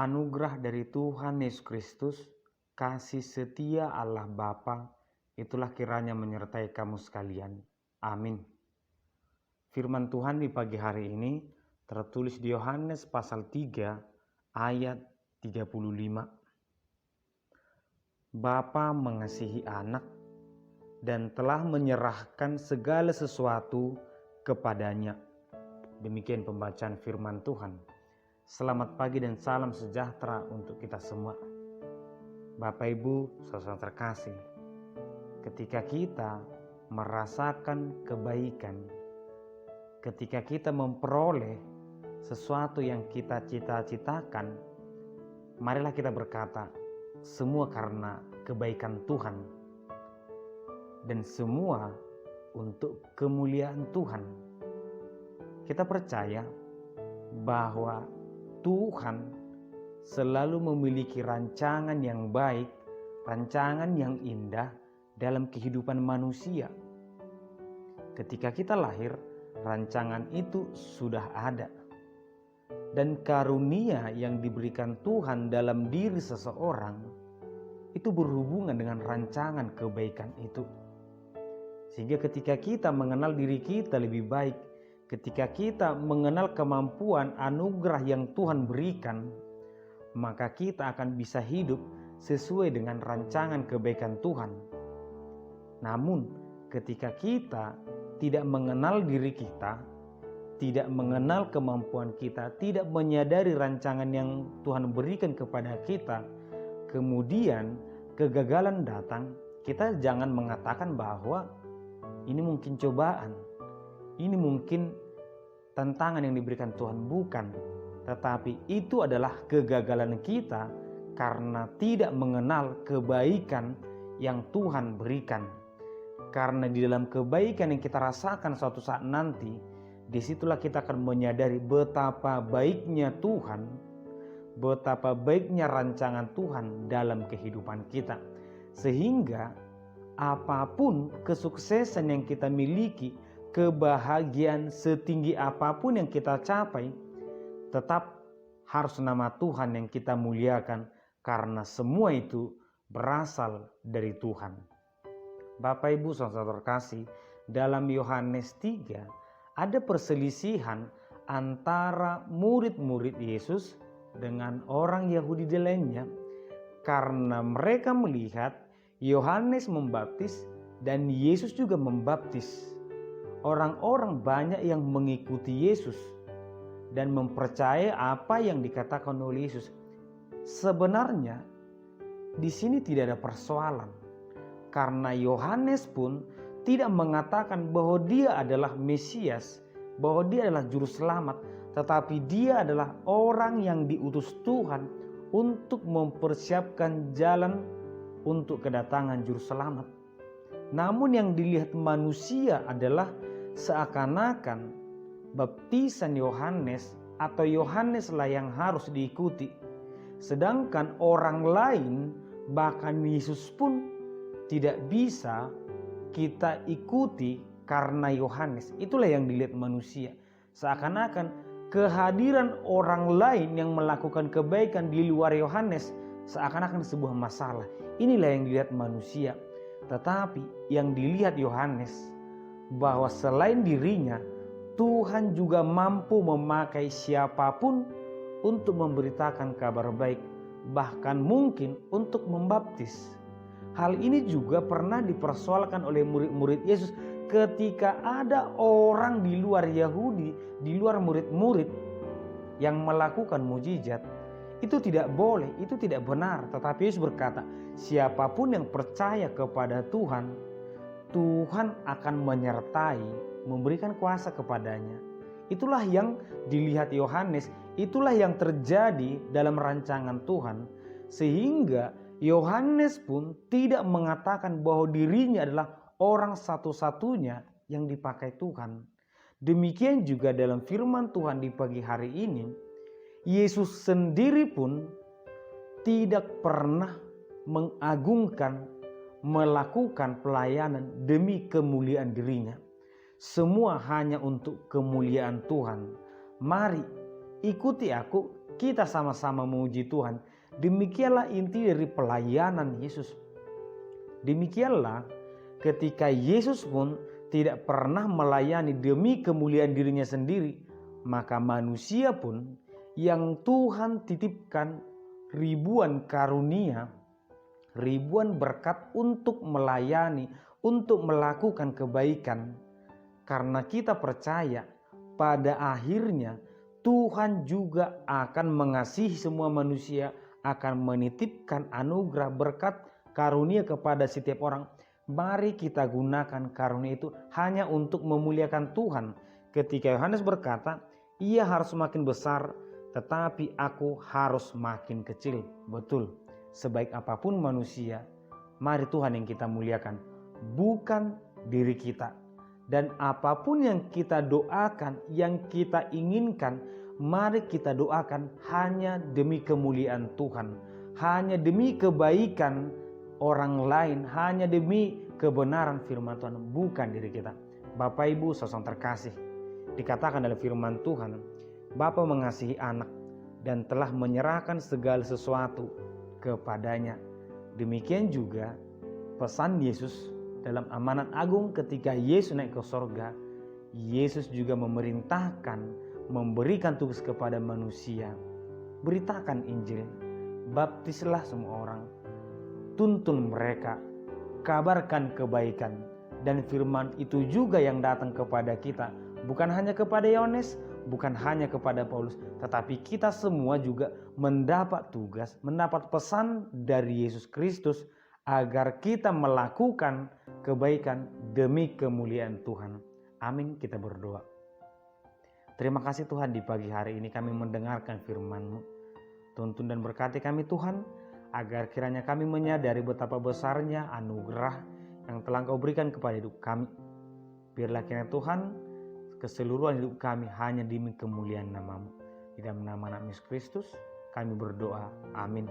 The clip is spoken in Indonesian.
Anugerah dari Tuhan Yesus Kristus, kasih setia Allah Bapa, itulah kiranya menyertai kamu sekalian. Amin. Firman Tuhan di pagi hari ini tertulis di Yohanes pasal 3 ayat 35. Bapa mengasihi anak dan telah menyerahkan segala sesuatu kepadanya. Demikian pembacaan firman Tuhan. Selamat pagi dan salam sejahtera untuk kita semua. Bapak Ibu, saudara terkasih, ketika kita merasakan kebaikan, ketika kita memperoleh sesuatu yang kita cita-citakan, marilah kita berkata, semua karena kebaikan Tuhan dan semua untuk kemuliaan Tuhan. Kita percaya bahwa Tuhan selalu memiliki rancangan yang baik, rancangan yang indah dalam kehidupan manusia. Ketika kita lahir, rancangan itu sudah ada. Dan karunia yang diberikan Tuhan dalam diri seseorang itu berhubungan dengan rancangan kebaikan itu. Sehingga ketika kita mengenal diri kita lebih baik, ketika kita mengenal kemampuan anugerah yang Tuhan berikan, maka kita akan bisa hidup sesuai dengan rancangan kebaikan Tuhan. Namun, ketika kita tidak mengenal diri kita, tidak mengenal kemampuan kita, tidak menyadari rancangan yang Tuhan berikan kepada kita, kemudian kegagalan datang, kita jangan mengatakan bahwa ini mungkin cobaan, ini mungkin tantangan yang diberikan Tuhan, bukan. Tetapi itu adalah kegagalan kita karena tidak mengenal kebaikan yang Tuhan berikan. Karena di dalam kebaikan yang kita rasakan suatu saat nanti, disitulah kita akan menyadari betapa baiknya Tuhan, betapa baiknya rancangan Tuhan dalam kehidupan kita. Sehingga apapun kesuksesan yang kita miliki, kebahagiaan setinggi apapun yang kita capai, tetap harus nama Tuhan yang kita muliakan, karena semua itu berasal dari Tuhan. Bapak Ibu saudara terkasih, dalam Yohanes 3 ada perselisihan antara murid-murid Yesus dengan orang Yahudi lainnya, karena mereka melihat Yohanes membaptis dan Yesus juga membaptis. Orang-orang banyak yang mengikuti Yesus dan mempercayai apa yang dikatakan oleh Yesus. Sebenarnya di sini tidak ada persoalan, karena Yohanes pun tidak mengatakan bahwa dia adalah Mesias, bahwa dia adalah juru selamat, tetapi dia adalah orang yang diutus Tuhan untuk mempersiapkan jalan untuk kedatangan juru selamat. Namun yang dilihat manusia adalah seakan-akan baptisan Yohanes atau Yohaneslah yang harus diikuti. Sedangkan orang lain, bahkan Yesus pun tidak bisa kita ikuti karena Yohanes. Itulah yang dilihat manusia. Seakan-akan kehadiran orang lain yang melakukan kebaikan di luar Yohanes seakan-akan sebuah masalah. Inilah yang dilihat manusia. Tetapi yang dilihat Yohanes, bahwa selain dirinya, Tuhan juga mampu memakai siapapun untuk memberitakan kabar baik, bahkan mungkin untuk membaptis. Hal ini juga pernah dipersoalkan oleh murid-murid Yesus ketika ada orang di luar Yahudi, di luar murid-murid yang melakukan mujizat. Itu tidak boleh, itu tidak benar. Tetapi Yesus berkata, siapapun yang percaya kepada Tuhan, Tuhan akan menyertai, memberikan kuasa kepadanya. Itulah yang dilihat Yohanes, itulah yang terjadi dalam rancangan Tuhan. Sehingga Yohanes pun tidak mengatakan bahwa dirinya adalah orang satu-satunya yang dipakai Tuhan. Demikian juga dalam firman Tuhan di pagi hari ini, Yesus sendiri pun tidak pernah mengagungkan, melakukan pelayanan demi kemuliaan dirinya. Semua hanya untuk kemuliaan Tuhan. Mari ikuti aku kita sama-sama memuji Tuhan. Demikianlah inti dari pelayanan Yesus. Demikianlah ketika Yesus pun tidak pernah melayani demi kemuliaan dirinya sendiri, maka manusia pun yang Tuhan titipkan ribuan karunia, ribuan berkat untuk melayani, untuk melakukan kebaikan. Karena kita percaya pada akhirnya Tuhan juga akan mengasihi semua manusia, akan menitipkan anugerah berkat karunia kepada setiap orang. Mari kita gunakan karunia itu hanya untuk memuliakan Tuhan. Ketika Yohanes berkata, ia harus makin besar, tetapi aku harus makin kecil. Betul, sebaik apapun manusia, mari Tuhan yang kita muliakan, bukan diri kita. Dan apapun yang kita doakan, yang kita inginkan, mari kita doakan hanya demi kemuliaan Tuhan, hanya demi kebaikan orang lain, hanya demi kebenaran firman Tuhan, bukan diri kita. Bapak Ibu saudara terkasih, dikatakan dalam firman Tuhan, Bapa mengasihi anak dan telah menyerahkan segala sesuatu kepadanya. Demikian juga pesan Yesus dalam amanat agung ketika Yesus naik ke sorga. Yesus juga memerintahkan, memberikan tugas kepada manusia. Beritakan Injil, baptislah semua orang, tuntun mereka, kabarkan kebaikan. Dan firman itu juga yang datang kepada kita, bukan hanya kepada Yohanes, bukan hanya kepada Paulus, tetapi kita semua juga mendapat tugas, mendapat pesan dari Yesus Kristus agar kita melakukan kebaikan demi kemuliaan Tuhan. Amin, kita berdoa. Terima kasih Tuhan, di pagi hari ini kami mendengarkan firman-Mu. Tuntun dan berkati kami Tuhan, agar kiranya kami menyadari betapa besarnya anugerah yang telah Engkau berikan kepada hidup kami. Biarlah kiranya Tuhan, keseluruhan hidup kami hanya demi kemuliaan nama-Mu. Di dalam nama Yesus Kristus kami berdoa. Amin.